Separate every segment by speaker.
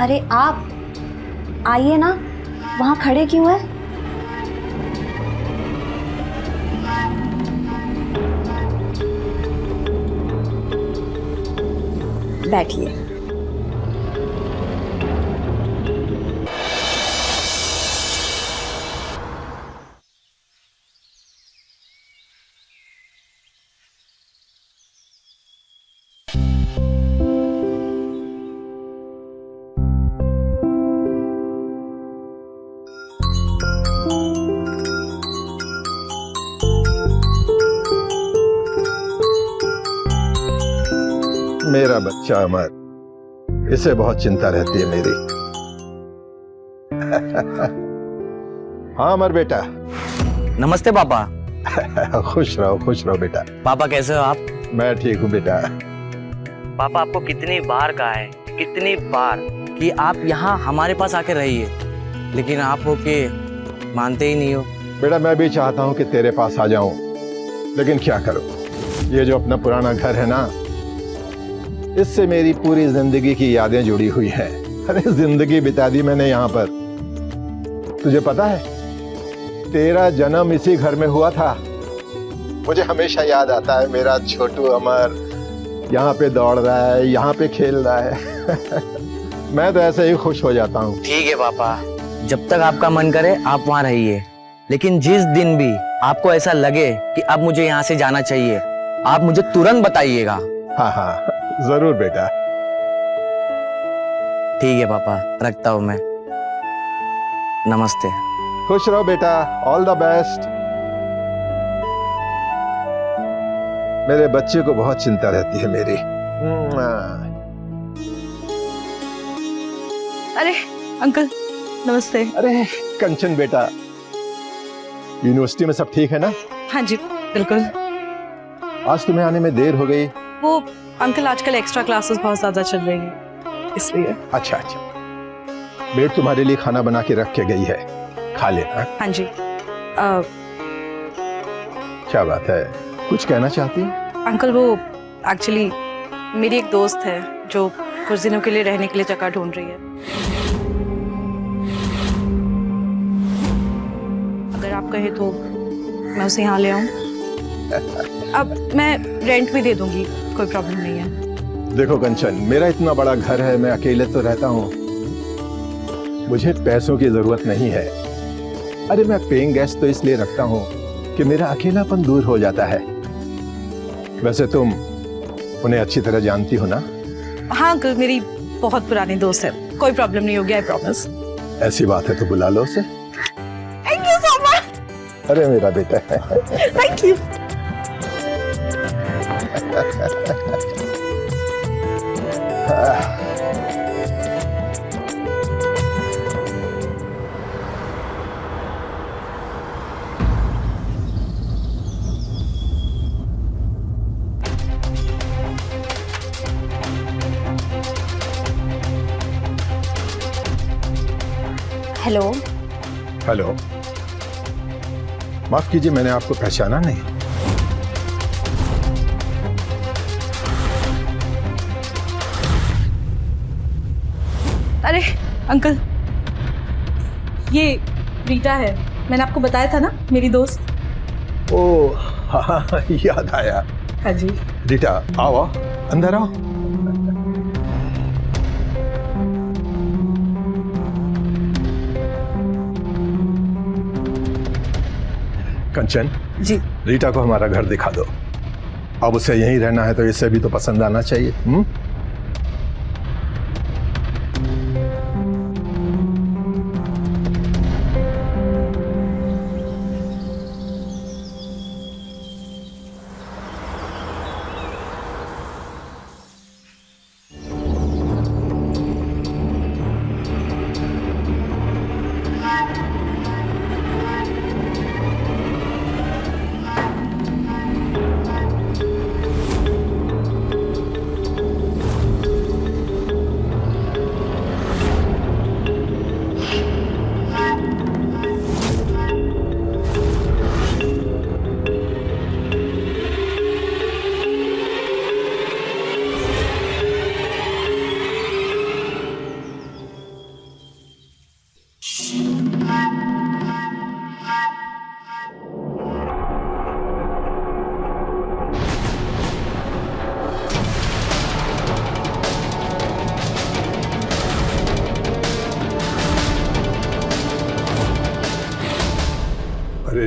Speaker 1: अरे आप आइए ना, वहां खड़े क्यों है? बैठिए।
Speaker 2: मेरा बच्चा अमर, इसे बहुत चिंता रहती है मेरी। हाँ अमर बेटा।
Speaker 3: नमस्ते पापा।
Speaker 2: खुश रहो बेटा।
Speaker 3: पापा कैसे हो आप?
Speaker 2: मैं ठीक हूँ बेटा।
Speaker 3: पापा आपको कितनी बार कहा है, कितनी बार कि आप यहाँ हमारे पास आके रहिए, लेकिन आप हो के मानते ही नहीं हो।
Speaker 2: बेटा मैं भी चाहता हूँ कि तेरे पास आ जाऊं, लेकिन क्या करूं, ये जो अपना पुराना घर है ना, इससे मेरी पूरी जिंदगी की यादें जुड़ी हुई हैं। अरे जिंदगी बिता दी मैंने यहाँ पर। तुझे पता है, तेरा जन्म इसी घर में हुआ था। मुझे हमेशा याद आता है मेरा छोटू अमर यहाँ पे दौड़ रहा है, यहाँ पे खेल रहा है। मैं तो ऐसे ही खुश हो जाता हूँ।
Speaker 3: ठीक है पापा, जब तक आपका मन करे आप वहाँ रहिए, लेकिन जिस दिन भी आपको ऐसा लगे कि अब मुझे यहाँ से जाना चाहिए, आप मुझे तुरंत बताइएगा।
Speaker 2: हाँ जरूर बेटा।
Speaker 3: ठीक है पापा, रखता हूँ मैं। नमस्ते।
Speaker 2: खुश रहो बेटा, ऑल द बेस्ट। मेरे बच्चे को बहुत चिंता रहती है मेरी।
Speaker 4: अरे अंकल नमस्ते।
Speaker 2: अरे कंचन बेटा, यूनिवर्सिटी में सब ठीक है ना?
Speaker 4: हाँ जी बिल्कुल।
Speaker 2: आज तुम्हें आने में देर हो गई।
Speaker 4: वो अंकल आजकल एक्स्ट्रा क्लासेस बहुत ज्यादा चल रही हैं, इसलिए।
Speaker 2: अच्छा, बेट तुम्हारे लिए खाना बना के रख के गई है, खा लेना।
Speaker 4: हाँ जी।
Speaker 2: क्या बात है, कुछ कहना चाहती है?
Speaker 4: अंकल वो एक्चुअली मेरी एक दोस्त है जो कुछ दिनों के लिए रहने के लिए जगह ढूंढ रही है। अगर आप कहे तो मैं उसे यहाँ ले आऊं। अब मैं रेंट भी दे दूंगी, कोई प्रॉब्लम नहीं है।
Speaker 2: देखो कंचन, मेरा इतना बड़ा घर है, मैं अकेले तो रहता हूँ, मुझे पैसों की जरूरत नहीं है। अरे मैं पेइंग गेस्ट तो इसलिए रखता हूँ कि मेरा अकेलापन दूर हो जाता है। वैसे तुम उन्हें अच्छी तरह जानती हो ना?
Speaker 4: हाँ अंकल, मेरी बहुत पुरानी दोस्त है, कोई प्रॉब्लम नहीं होगी, आई प्रॉमिस।
Speaker 2: ऐसी बात है तो बुला लो उसे।
Speaker 4: Thank you so much.
Speaker 2: अरे मेरा बेटा है।
Speaker 4: Thank you.
Speaker 1: हेलो।
Speaker 2: हेलो, माफ कीजिए मैंने आपको पहचाना नहीं।
Speaker 4: अरे अंकल, ये रीटा है, मैंने आपको बताया था ना, मेरी दोस्त।
Speaker 2: ओह हाँ, याद आया।
Speaker 4: हाँ जी।
Speaker 2: रीटा आओ, अंदर आओ। कंचन
Speaker 4: जी।
Speaker 2: रीटा को हमारा घर दिखा दो। अब उसे यहीं रहना है तो इसे भी तो पसंद आना चाहिए। अरे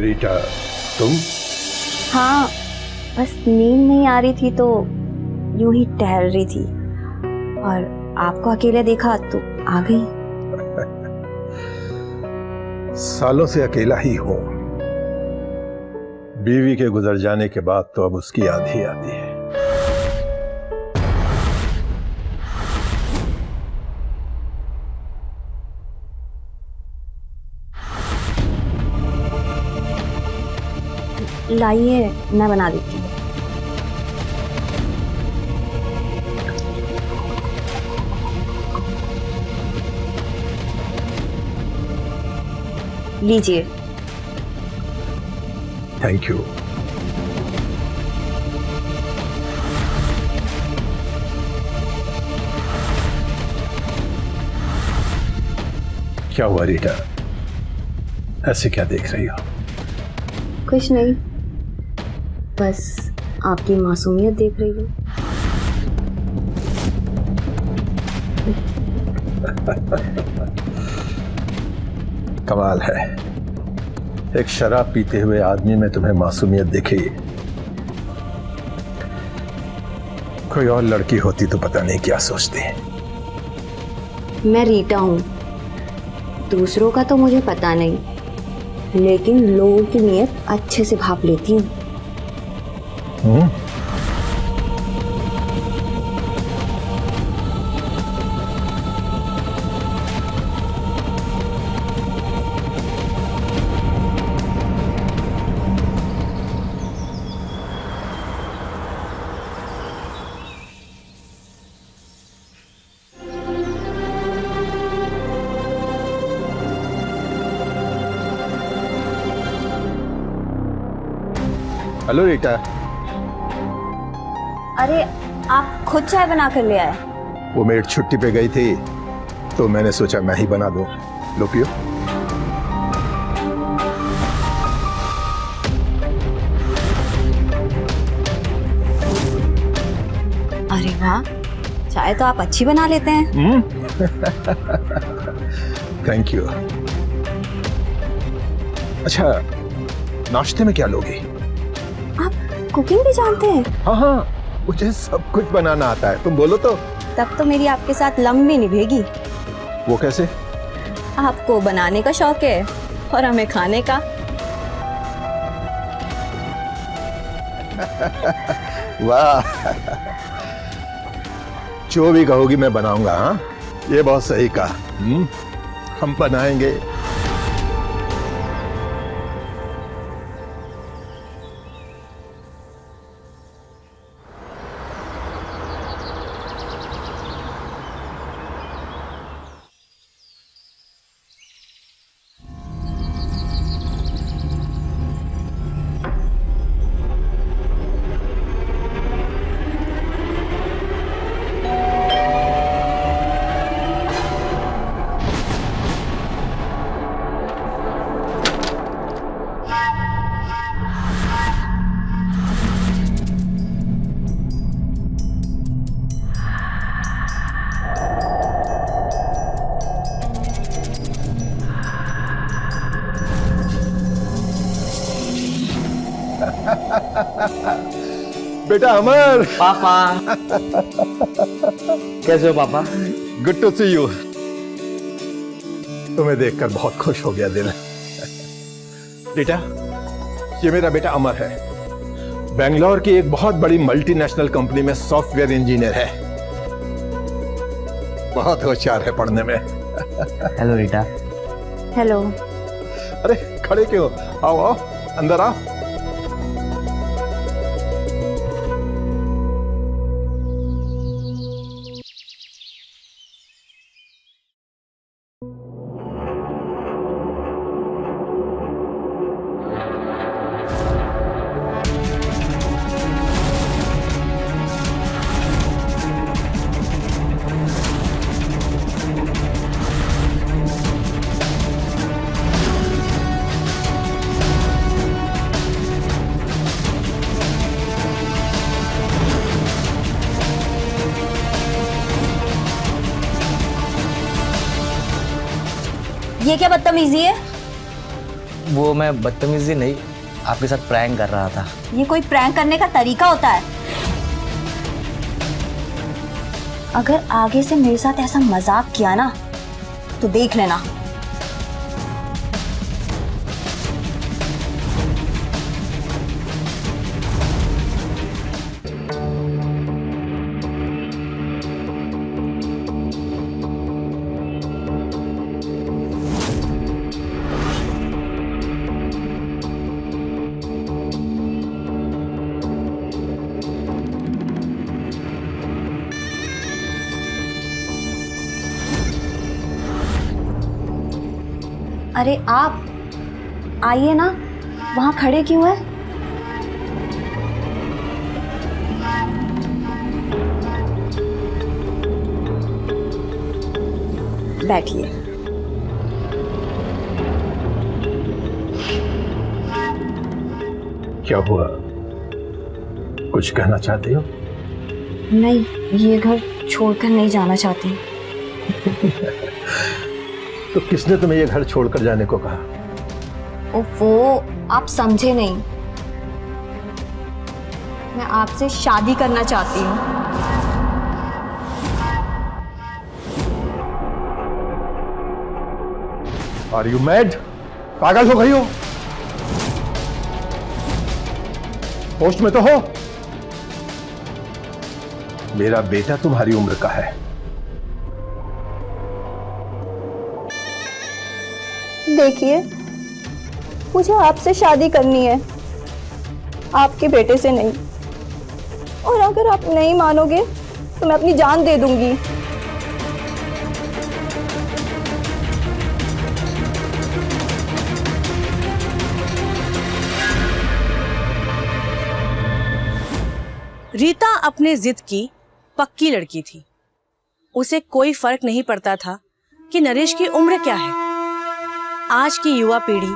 Speaker 2: रीटा, तुम?
Speaker 1: हाँ, बस नींद नहीं आ रही थी तो यूं ही टहल रही थी और आपको अकेले देखा तो आ गई।
Speaker 2: सालों से अकेला ही हूं। बीवी के गुजर जाने के बाद तो अब उसकी याद ही आती है।
Speaker 1: लाइए, मैं बना देती हूँ। लीजिए।
Speaker 2: Thank you. क्या हुआ रीटा, ऐसे क्या देख रही हो?
Speaker 1: कुछ नहीं, बस आपकी मासूमियत देख रही हूँ।
Speaker 2: कमाल है, एक शराब पीते हुए आदमी में तुम्हें मासूमियत दिखी। कोई और लड़की होती तो पता नहीं क्या सोचती।
Speaker 1: मैं रीटा हूँ, दूसरों का तो मुझे पता नहीं, लेकिन लोगों की नीयत अच्छे से भाप लेती हूँ।
Speaker 2: Hello Rita.
Speaker 1: अरे, आप खुद चाय बना कर ले आए?
Speaker 2: वो मेड छुट्टी पे गई थी तो मैंने सोचा मैं ही बना दूं। लो पियो।
Speaker 1: अरे वाह, चाय तो आप अच्छी बना लेते हैं।
Speaker 2: Thank you. अच्छा, नाश्ते में क्या लोगे?
Speaker 1: आप कुकिंग भी जानते हैं?
Speaker 2: हाँ हाँ, मुझे सब कुछ बनाना आता है। तुम बोलो तो।
Speaker 1: तब तो मेरी आपके साथ लंबी निभेगी।
Speaker 2: वो कैसे?
Speaker 1: आपको बनाने का शौक है और हमें खाने का।
Speaker 2: वाह, जो भी कहोगी मैं बनाऊंगा। हाँ, ये बहुत सही कहा। हम बनाएंगे। बेटा अमर।
Speaker 3: पापा। कैसे हो पापा?
Speaker 2: Good to see you. तुम्हें देखकर बहुत खुश हो गया दिल। बेटा, ये मेरा बेटा अमर है। बेंगलोर की एक बहुत बड़ी मल्टीनेशनल कंपनी में सॉफ्टवेयर इंजीनियर है। बहुत होशियार है पढ़ने में।
Speaker 3: Hello Rita.
Speaker 1: हेलो।
Speaker 2: अरे खड़े क्यों? आओ आओ, अंदर आओ।
Speaker 1: ये क्या बदतमीजी है?
Speaker 3: वो मैं बदतमीजी नहीं, आपके साथ प्रैंक कर रहा था।
Speaker 1: ये कोई प्रैंक करने का तरीका होता है? अगर आगे से मेरे साथ ऐसा मजाक किया ना तो देख लेना। अरे आप आइए ना, वहां खड़े क्यों हैं? बैठिए।
Speaker 2: क्या हुआ, कुछ कहना चाहते हो?
Speaker 1: नहीं, ये घर छोड़कर नहीं जाना चाहती।
Speaker 2: तो किसने तुम्हें ये घर छोड़कर जाने को कहा?
Speaker 1: वो आप समझे नहीं। मैं आपसे शादी करना चाहती हूँ।
Speaker 2: Are you mad? पागल हो गई हो? होश में तो हो? मेरा बेटा तुम्हारी उम्र का है।
Speaker 5: देखिए, मुझे आपसे शादी करनी है, आपके बेटे से नहीं। और अगर आप नहीं मानोगे तो मैं अपनी जान दे दूंगी।
Speaker 6: रीता अपने जिद की पक्की लड़की थी। उसे कोई फर्क नहीं पड़ता था कि नरेश की उम्र क्या है। आज की युवा पीढ़ी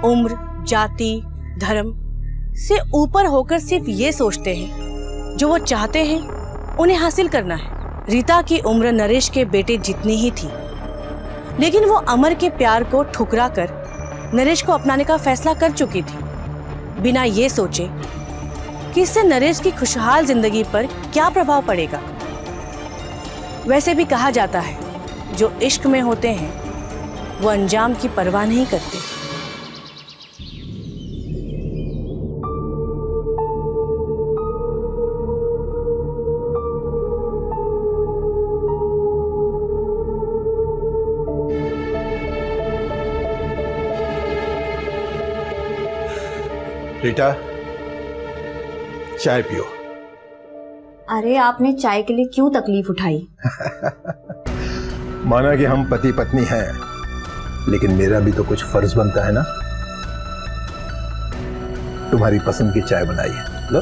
Speaker 6: उम्र, जाति, धर्म से ऊपर होकर सिर्फ ये सोचते हैं जो वो चाहते हैं उन्हें हासिल करना है। रीता की उम्र नरेश के बेटे जितनी ही थी, लेकिन वो अमर के प्यार को ठुकरा कर नरेश को अपनाने का फैसला कर चुकी थी, बिना ये सोचे कि इससे नरेश की खुशहाल जिंदगी पर क्या प्रभाव पड़ेगा। वैसे भी कहा जाता है, जो इश्क में होते हैं वो अंजाम की परवाह नहीं करते।
Speaker 2: रीटा, चाय पियो।
Speaker 1: अरे आपने चाय के लिए क्यों तकलीफ उठाई?
Speaker 2: माना कि हम पति पत्नी हैं, लेकिन मेरा भी तो कुछ फर्ज बनता है ना। तुम्हारी पसंद की चाय बनाई है, लो।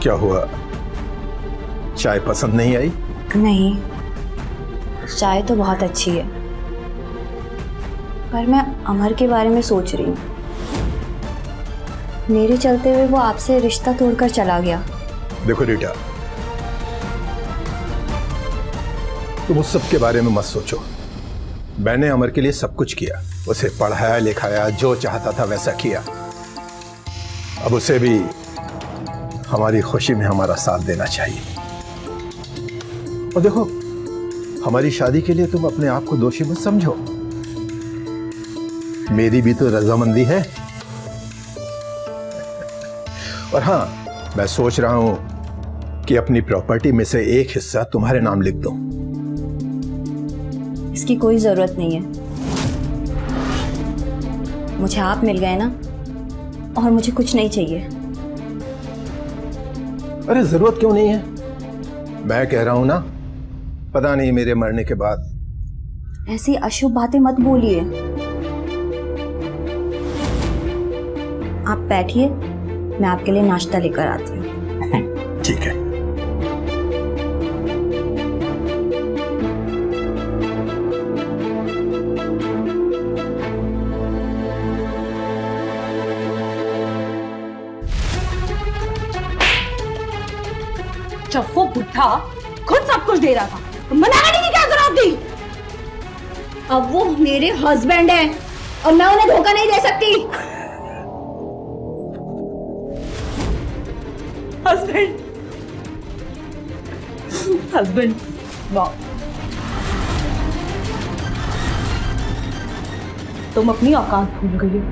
Speaker 2: क्या हुआ, चाय पसंद नहीं आई?
Speaker 1: नहीं, चाय तो बहुत अच्छी है, पर मैं अमर के बारे में सोच रही हूँ। मेरे चलते हुए वो आपसे रिश्ता तोड़कर चला गया।
Speaker 2: देखो रीटा, तुम उस सब के बारे में मत सोचो। मैंने अमर के लिए सब कुछ किया, उसे पढ़ाया लिखाया, जो चाहता था वैसा किया। अब उसे भी हमारी खुशी में हमारा साथ देना चाहिए। और देखो, हमारी शादी के लिए तुम अपने आप को दोषी मत समझो। मेरी भी तो रजामंदी है। और हाँ, मैं सोच रहा हूं कि अपनी प्रॉपर्टी में से एक हिस्सा तुम्हारे नाम लिख दूं।
Speaker 1: इसकी कोई जरूरत नहीं है, मुझे आप मिल गए ना, और मुझे कुछ नहीं चाहिए।
Speaker 2: अरे जरूरत क्यों नहीं है? मैं कह रहा हूं ना, पता नहीं मेरे मरने के बाद।
Speaker 1: ऐसी अशुभ बातें मत बोलिए। आप बैठिए, मैं आपके लिए नाश्ता लेकर आती हूँ।
Speaker 2: ठीक है।
Speaker 6: जब वो बुढ़ा खुद सब कुछ दे रहा था तो मना करने की क्या जरूरत थी?
Speaker 5: अब वो मेरे हस्बैंड है और मैं उन्हें धोखा नहीं दे सकती।
Speaker 6: हस्बैंड, हस्बैंड, वाह, तुम अपनी औकात भूल गई हो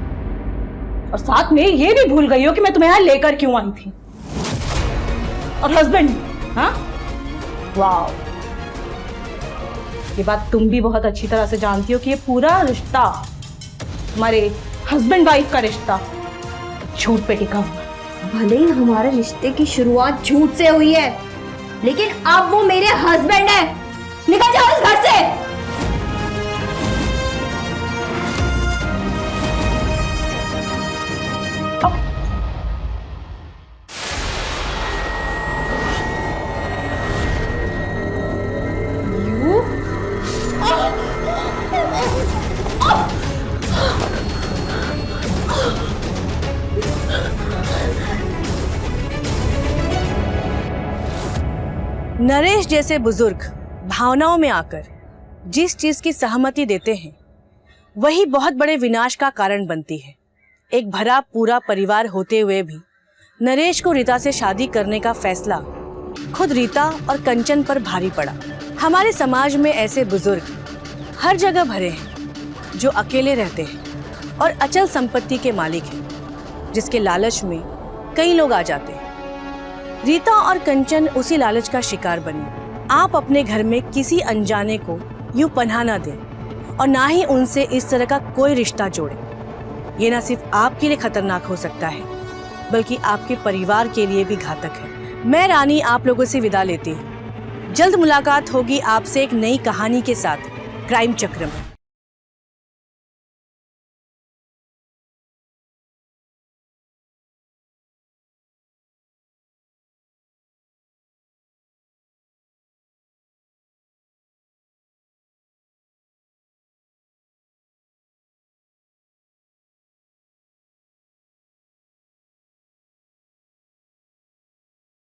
Speaker 6: और साथ में ये भी भूल गई हो कि मैं तुम्हें यहाँ लेकर क्यों आई थी। और हस्बैंड, हाँ, वाह, ये बात तुम भी बहुत अच्छी तरह से जानती हो कि ये पूरा रिश्ता, हमारे हस्बैंड वाइफ का रिश्ता, झूठ पे टिका हुआ।
Speaker 5: भले ही हमारे रिश्ते की शुरुआत झूठ से हुई है, लेकिन अब वो मेरे हस्बैंड है। निकल जाओ इस घर से।
Speaker 6: नरेश जैसे बुजुर्ग भावनाओं में आकर जिस चीज की सहमति देते हैं वही बहुत बड़े विनाश का कारण बनती है। एक भरा पूरा परिवार होते हुए भी नरेश को रीता से शादी करने का फैसला खुद रीता और कंचन पर भारी पड़ा। हमारे समाज में ऐसे बुजुर्ग हर जगह भरे हैं जो अकेले रहते हैं और अचल संपत्ति के मालिक हैं, जिसके लालच में कई लोग आ जाते हैं। रीता और कंचन उसी लालच का शिकार बनी। आप अपने घर में किसी अनजाने को यूं पनाह न दें और ना ही उनसे इस तरह का कोई रिश्ता जोड़ें। ये न सिर्फ आपके लिए खतरनाक हो सकता है बल्कि आपके परिवार के लिए भी घातक है। मैं रानी आप लोगों से विदा लेती हूँ। जल्द मुलाकात होगी आपसे एक नई कहानी के साथ क्राइम चक्र में।